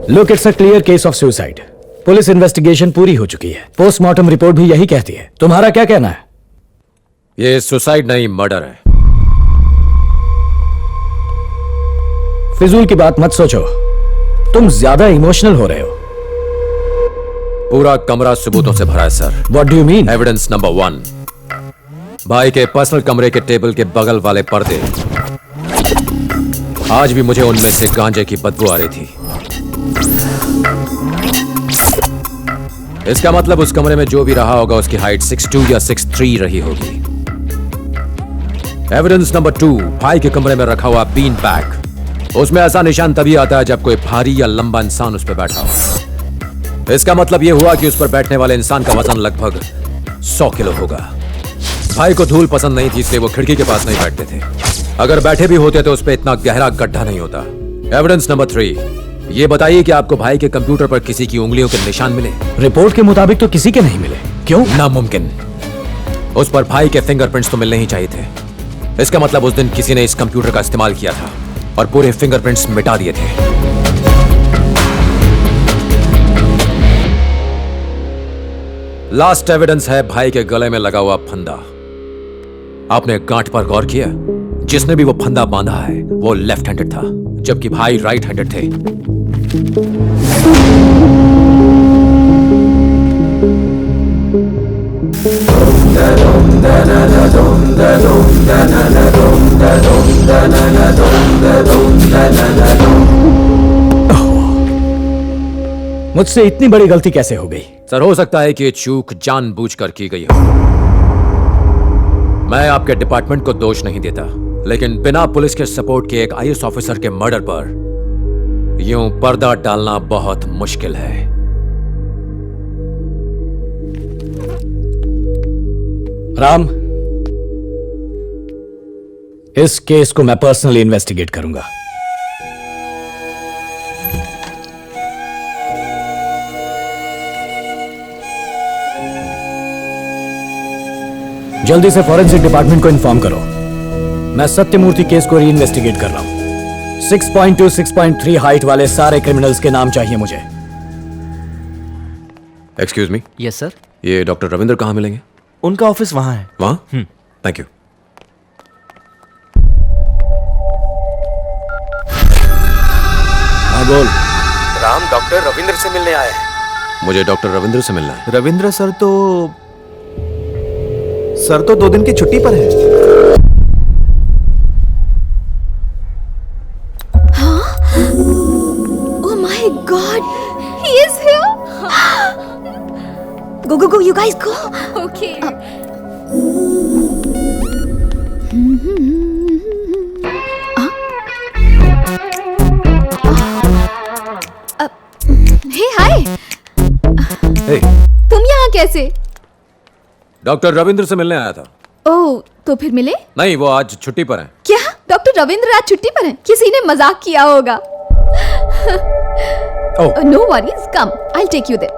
Look, it's a clear case of suicide. Police investigation पूरी हो चुकी है, पोस्टमार्टम रिपोर्ट भी यही कहती है। तुम्हारा क्या कहना है? ये सुसाइड नहीं, मर्डर है। फिजूल की बात मत सोचो, तुम ज्यादा इमोशनल हो रहे हो। पूरा कमरा सबूतों से भरा है sir. What do you mean? Evidence number 1, भाई के पर्सनल कमरे के टेबल के बगल वाले पर्दे। आज भी मुझे उनमें से गांजे की बदबू आ रही थी। इसका मतलब उस कमरे में जो भी रहा होगा उसकी हाइट 6'2" या 6'3" रही होगी। एविडेंस नंबर 2, भाई के कमरे में रखा हुआ बीन बैग। उसमें ऐसा निशान तभी आता है जब कोई भारी या लंबा इंसान उस पर बैठा हो। इसका मतलब यह हुआ कि उस पर बैठने वाले इंसान का वजन लगभग 100 किलो होगा। भाई को धूल पसंद नहीं थी, इसलिए वो खिड़की के पास नहीं बैठते थे। अगर बैठे भी होते तो उस पर इतना गहरा गड्ढा नहीं होता। एविडेंस नंबर 3, ये बताइए कि आपको भाई के कंप्यूटर पर किसी की उंगलियों के निशान मिले? रिपोर्ट के मुताबिक तो किसी के नहीं मिले। क्यों? नामुमकिन। उस पर भाई के फिंगरप्रिंट्स तो मिलने ही चाहिए थे। इसका मतलब उस दिन किसी ने इस कंप्यूटर का इस्तेमाल किया था और पूरे फिंगरप्रिंट्स मिटा दिए थे। लास्ट एविडेंस है भाई के गले में लगा हुआ फंदा। आपने गांठ पर गौर किया? जिसने भी वो फंदा बांधा है वो लेफ्ट हैंडेड था, जबकि भाई राइट हैंडेड थे। मुझसे इतनी बड़ी गलती कैसे हो गई? सर, हो सकता है कि ये चूक जानबूझकर की गई हो। मैं आपके डिपार्टमेंट को दोष नहीं देता, लेकिन बिना पुलिस के सपोर्ट के एक आईएएस ऑफिसर के मर्डर पर यूं पर्दा डालना बहुत मुश्किल है। राम, इस केस को मैं पर्सनली इन्वेस्टिगेट करूंगा। जल्दी से फॉरेंसिक डिपार्टमेंट को इन्फॉर्म करो। मैं सत्यमूर्ति केस को री-इन्वेस्टिगेट कर रहा हूं। 6.2, 6.3 हाइट वाले सारे क्रिमिनल्स के नाम चाहिए मुझे। Excuse me. Yes sir. ये डॉक्टर रविंद्र कहाँ मिलेंगे? उनका ऑफिस वहां है। वहां? Thank you. हाँ बोल। राम डॉक्टर रविंद्र से मिलने आया है। मुझे डॉक्टर रविंद्र से मिलना है। रविंद्र सर तो 2 दिन की छुट्टी पर है। Oh my God, he is here. Go, you guys go. Okay. Hey, hi. Hey. तुम यहाँ कैसे? डॉक्टर रविंद्र से मिलने आया था। ओह, तो फिर मिले? नहीं, वो आज छुट्टी पर हैं। क्या? डॉक्टर रविंद्र आज छुट्टी पर हैं? किसी ने मजाक किया होगा। No worries, come, I take you there.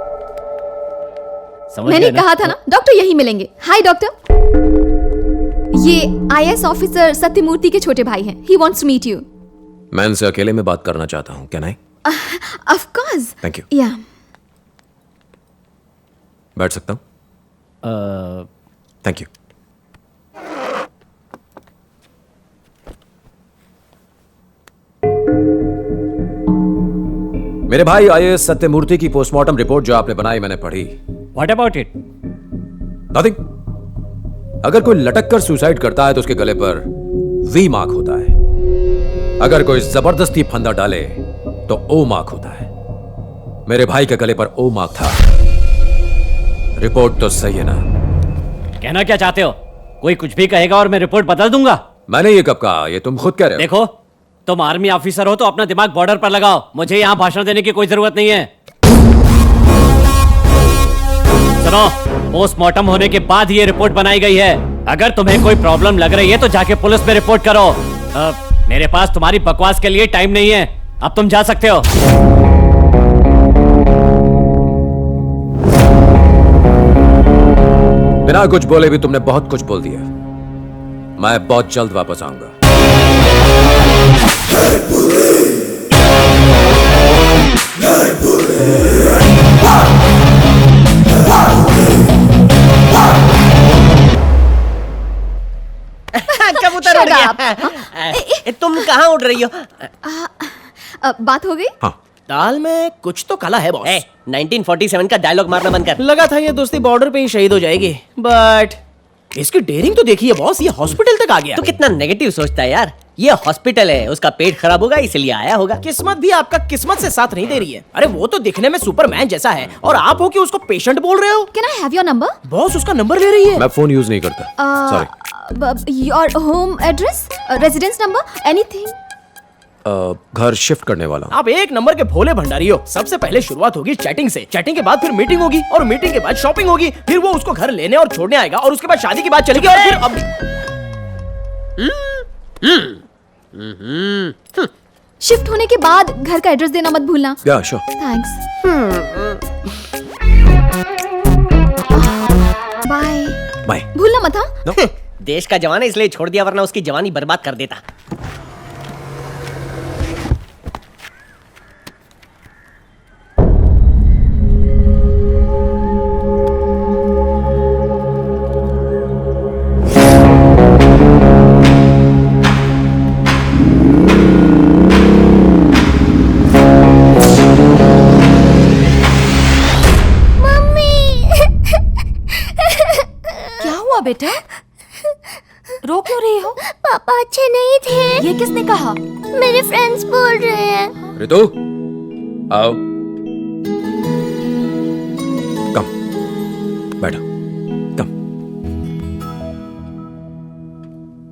मैंने कहा था ना, डॉक्टर यही मिलेंगे। हाय डॉक्टर, ये आईएएस ऑफिसर सत्यमूर्ति के छोटे भाई हैं। He wants to meet you. मैं इनसे अकेले में बात करना चाहता हूँ। Can I? Of course. Thank you. Yeah, बैठ सकता हूँ? Thank you. मेरे भाई आईएएस सत्यमूर्ति की पोस्टमार्टम रिपोर्ट जो आपने बनाई मैंने पढ़ी। What about it? नथिंग। अगर कोई लटक कर सुसाइड करता है तो उसके गले पर वी मार्क होता है। अगर कोई जबरदस्ती फंदा डाले तो ओ मार्क होता है। मेरे भाई के गले पर ओ मार्क था। रिपोर्ट तो सही है ना? कहना क्या चाहते हो? कोई कुछ भी कहेगा और मैं रिपोर्ट बदल दूंगा। मैंने ये कब कहा? ये तुम खुद कह रहे हो। देखो, तुम आर्मी ऑफिसर हो तो अपना दिमाग बॉर्डर पर लगाओ। मुझे यहाँ भाषण देने की कोई जरूरत नहीं है। सुनो, पोस्टमार्टम होने के बाद ही ये रिपोर्ट बनाई गई है। अगर तुम्हें कोई प्रॉब्लम लग रही है तो जाके पुलिस में रिपोर्ट करो। मेरे पास तुम्हारी बकवास के लिए टाइम नहीं है। अब तुम जा सकते हो। बिना कुछ बोले भी तुमने बहुत कुछ बोल दिया। मैं बहुत जल्द वापस आऊंगा। रही हो? बात हो गई? हाँ दाल में कुछ तो काला है बॉस। 1947 का डायलॉग मारना बंद कर। लगा था ये दोस्ती बॉर्डर पे ही शहीद हो जाएगी, बट इसकी डेयरिंग तो देखिए बॉस, ये हॉस्पिटल तक आ गया। तू कितना नेगेटिव सोचता है यार। ये हॉस्पिटल है, उसका पेट खराब होगा इसलिए आया होगा। किस्मत भी आपका किस्मत से साथ नहीं दे रही है। अरे वो तो दिखने में सुपरमैन जैसा है और आप हो कि उसको पेशेंट बोल रहे हो। Can I have your number? Boss उसका नंबर ले रही है। मैं फोन यूज नहीं करता, sorry. Your home address, residence number, anything? घर शिफ्ट करने वाला हूं। आप एक नंबर के भोले भंडारी हो। सबसे पहले शुरुआत होगी चैटिंग से, चैटिंग के बाद फिर मीटिंग होगी और मीटिंग के बाद शॉपिंग होगी, फिर वो उसको घर लेने और छोड़ने आएगा और उसके बाद शादी की बात चलेगी और फिर अब शिफ्ट होने के बाद घर का एड्रेस देना मत भूलना। या श्योर। थैंक्स। बाय। बाय। भूलना मत हाँ। देश का जवान है इसलिए छोड़ दिया, वरना उसकी जवानी बर्बाद कर देता। क्या हुआ बेटा? रो क्यों रही हो? पापा अच्छे नहीं थे। ये किसने कहा? मेरे फ्रेंड्स बोल रहे हैं। रितु आओ, कम बैठो, कम।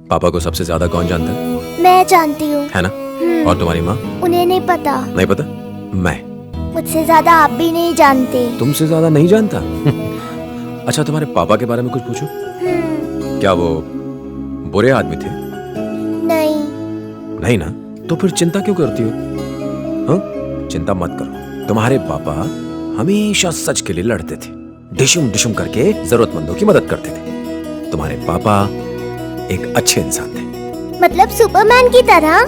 पापा को सबसे ज्यादा कौन जानता है? मैं जानती हूँ। है ना? और तुम्हारी माँ? उन्हें नहीं पता। नहीं पता? मैं मुझसे ज्यादा आप भी नहीं जानते। तुमसे ज्यादा नहीं जानता? अच्छा, तुम्हारे पापा के बारे में कुछ पूछो। क्या वो बुरे आदमी थे? नहीं। नहीं ना? तो फिर चिंता क्यों करती हो? हाँ? चिंता मत करो, तुम्हारे पापा हमेशा सच के लिए लड़ते थे, डिशुम डिशुम करके जरूरतमंदों की मदद करते थे। तुम्हारे पापा एक अच्छे इंसान थे। मतलब सुपरमैन की तरह?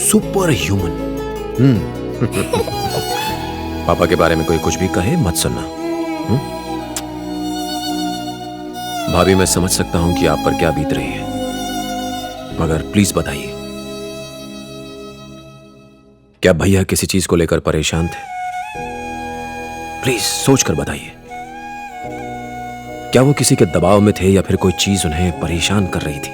Super human. पापा के बारे में कोई कुछ भी कहे मत सुनना। भाभी, मैं समझ सकता हूं कि आप पर क्या बीत रही है, मगर प्लीज बताइए, क्या भैया किसी चीज को लेकर परेशान थे? प्लीज सोचकर बताइए। क्या वो किसी के दबाव में थे या फिर कोई चीज उन्हें परेशान कर रही थी?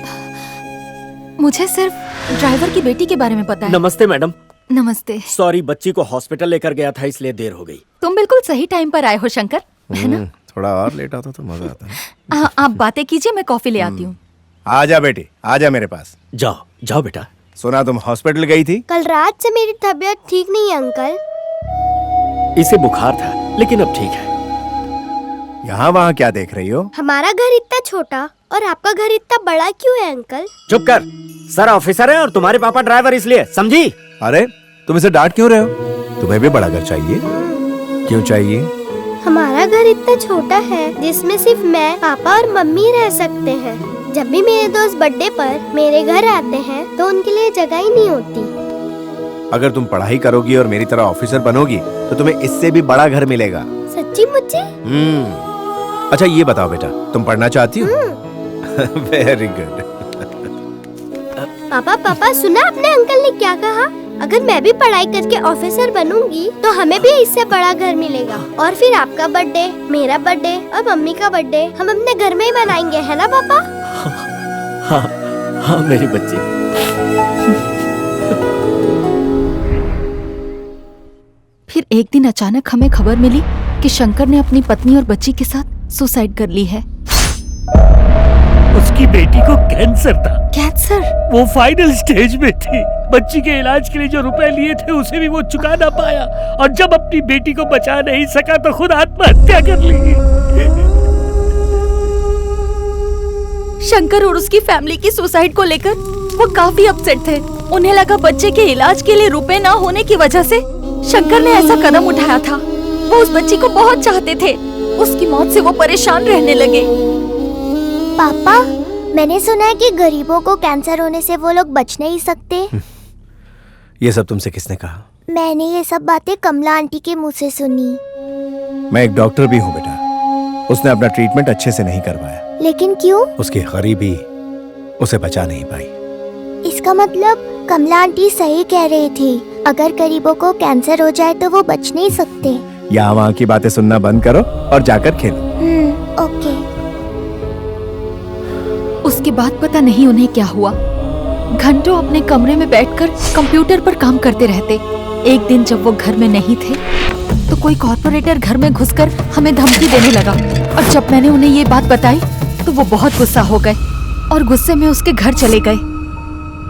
मुझे सिर्फ ड्राइवर की बेटी के बारे में पता है। नमस्ते मैडम। नमस्ते। सॉरी, बच्ची को हॉस्पिटल लेकर गया था इसलिए देर हो गई। तुम बिल्कुल सही टाइम पर आए हो शंकर, है ना? थोड़ा और लेट आता तो मजा आता है। आप बातें कीजिए, मैं कॉफी ले आती हूँ। आजा बेटी, आजा मेरे पास। जाओ जाओ बेटा। सुना तुम हॉस्पिटल गई थी? कल रात से मेरी तबीयत ठीक नहीं है अंकल। इसे बुखार था लेकिन अब ठीक है। यहाँ वहाँ क्या देख रही हो? हमारा घर इतना छोटा और आपका घर इतना बड़ा क्यों है अंकल? चुप कर, सर ऑफिसर है और तुम्हारे पापा ड्राइवर, इसलिए समझी? अरे तुम इसे डांट क्यों रहे हो? तुम्हें भी बड़ा घर चाहिए। क्यों चाहिए? हमारा घर इतना छोटा है जिसमें सिर्फ मैं, पापा और मम्मी रह सकते हैं। जब भी मेरे दोस्त बर्थडे पर मेरे घर आते हैं तो उनके लिए जगह ही नहीं होती। अगर तुम पढ़ाई करोगी और मेरी तरह ऑफिसर बनोगी तो तुम्हें इससे भी बड़ा घर मिलेगा। सच्ची मुझे? अच्छा ये बताओ बेटा, तुम पढ़ना चाहती हो? Very good. पापा पापा, सुना आपने अंकल ने क्या कहा? अगर मैं भी पढ़ाई करके ऑफिसर बनूंगी तो हमें भी इससे बड़ा घर मिलेगा और फिर आपका बर्थडे, मेरा बर्थडे और मम्मी का बर्थडे हम अपने घर में ही मनाएंगे, है ना पापा? हाँ हाँ मेरी बच्ची। फिर एक दिन अचानक हमें खबर मिली कि शंकर ने अपनी पत्नी और बच्ची के साथ सुसाइड कर ली है। उसकी बेटी को कैंसर था। कैंसर? वो फाइनल स्टेज में थी। बच्ची के इलाज के लिए जो रुपए लिए थे उसे भी वो चुका ना पाया और जब अपनी बेटी को बचा नहीं सका तो खुद आत्महत्या कर ली। शंकर और उसकी फैमिली की सुसाइड को लेकर वो काफी अपसेट थे। उन्हें लगा बच्चे के इलाज के लिए रुपए ना होने की वजह से शंकर ने ऐसा कदम उठाया था। वो उस बच्ची को बहुत चाहते थे। उसकी मौत से वो परेशान रहने लगे। पापा, मैंने सुना है कि गरीबों को कैंसर होने से वो लोग बच नहीं सकते। ये सब तुमसे किसने कहा? मैंने ये सब बातें कमला आंटी के मुंह से सुनी। मैं एक डॉक्टर भी हूँ बेटा। उसने अपना ट्रीटमेंट अच्छे से नहीं करवाया। लेकिन क्यों? उसकी गरीबी उसे बचा नहीं पाई। इस इसका मतलब कमला आंटी सही कह रही थी, अगर गरीबों को कैंसर हो जाए तो वो बच नहीं सकते। यहाँ वहाँ की बातें सुनना बंद करो और जाकर खेलो। ओके। उसके बाद पता नहीं उन्हें क्या हुआ, घंटों अपने कमरे में बैठकर कंप्यूटर पर काम करते रहते। एक दिन जब वो घर में नहीं थे तो कोई कॉर्पोरेटर घर में घुसकर हमें धमकी देने लगा, और जब मैंने उन्हें ये बात बताई तो वो बहुत गुस्सा हो गए और गुस्से में उसके घर चले गए।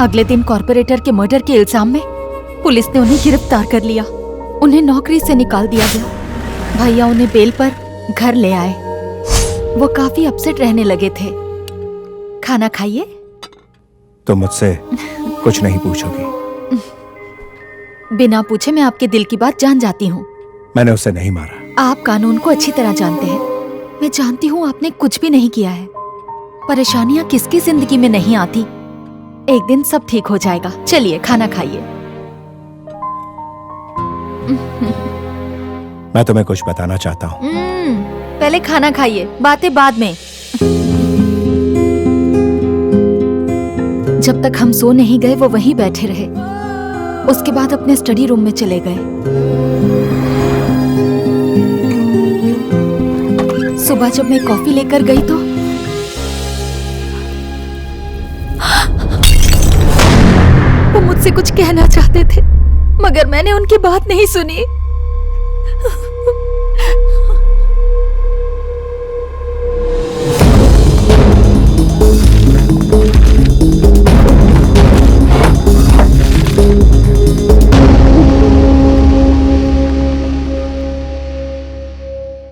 अगले दिन कॉर्पोरेटर के मर्डर के इल्जाम में पुलिस ने उन्हें गिरफ्तार कर लिया। उन्हें नौकरी से निकाल दिया गया। भैया उन्हें बेल पर घर ले आए। वो काफी अपसेट रहने लगे थे। खाना खाइए। तो मुझसे कुछ नहीं पूछोगी? बिना पूछे मैं आपके दिल की बात जान जाती हूँ। मैंने उसे नहीं मारा। आप कानून को अच्छी तरह जानते हैं। मैं जानती हूँ आपने कुछ भी नहीं किया है। परेशानियाँ किसकी जिंदगी में नहीं आती। एक दिन सब ठीक हो जाएगा। चलिए खाना खाइए। मैं तुम्हें कुछ बताना चाहता हूँ। पहले खाना खाइए, बातें बाद में। जब तक हम सो नहीं गए वो वहीं बैठे रहे। उसके बाद अपने स्टडी रूम में चले गए। सुबह जब मैं कॉफी लेकर गई तो वो मुझसे कुछ कहना चाहते थे, मगर मैंने उनकी बात नहीं सुनी।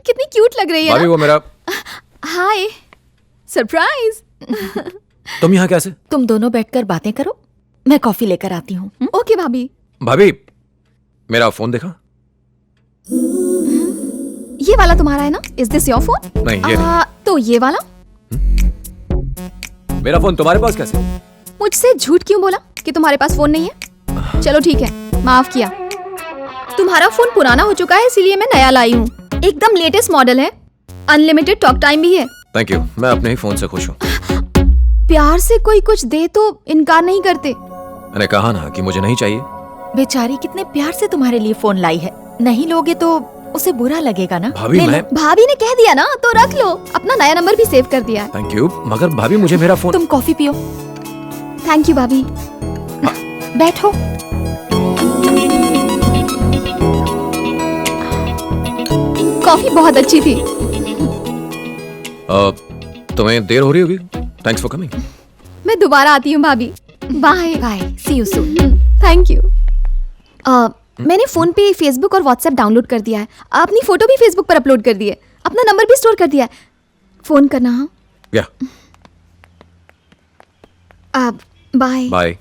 कितनी क्यूट लग रही है भाभी, ना? वो मेरा। हाय, सरप्राइज। तुम यहाँ कैसे? तुम दोनों बैठकर बातें करो, मैं कॉफी लेकर आती हूँ। ओके भाभी। भाभी, मेरा फोन देखा? ये वाला तुम्हारा है ना? Is this your phone? नहीं, ये नहीं। तो ये वाला? मेरा फोन तुम्हारे पास कैसे? मुझसे झूठ क्यों बोला कि तुम्हारे पास फोन नहीं है? चलो ठीक है, माफ किया। तुम्हारा फोन पुराना हो चुका है, इसीलिए मैं नया लाई हूँ। एकदम लेटेस्ट मॉडल है, अनलिमिटेड टॉक टाइम भी है। थैंक यू, मैं अपने ही फोन से खुश हूँ। प्यार से कोई कुछ दे तो इनकार नहीं करते। मैंने कहा ना कि मुझे नहीं चाहिए। बेचारी कितने प्यार से तुम्हारे लिए फोन लाई है। नहीं लोगे तो उसे बुरा लगेगा ना। भाभी, मैं भाभी ने कह दिया ना तो रख लो। अपना नया नंबर भी सेव कर दिया है। थैंक यू, मगर भाभी मुझे मेरा फोन। तुम कॉफी पियो। थैंक यू भाभी। बैठो। कॉफी बहुत अच्छी थी। तुम्हें देर हो रही होगी। Thanks for coming. मैं दोबारा आती हूँ भाभी। Bye bye, see you soon. Thank you. मैंने फोन पे फेसबुक और व्हाट्सएप डाउनलोड कर दिया है। अपनी फोटो भी फेसबुक पर अपलोड कर दी है। अपना नंबर भी स्टोर कर दिया है। फोन करना। हाँ, या बाय बाय।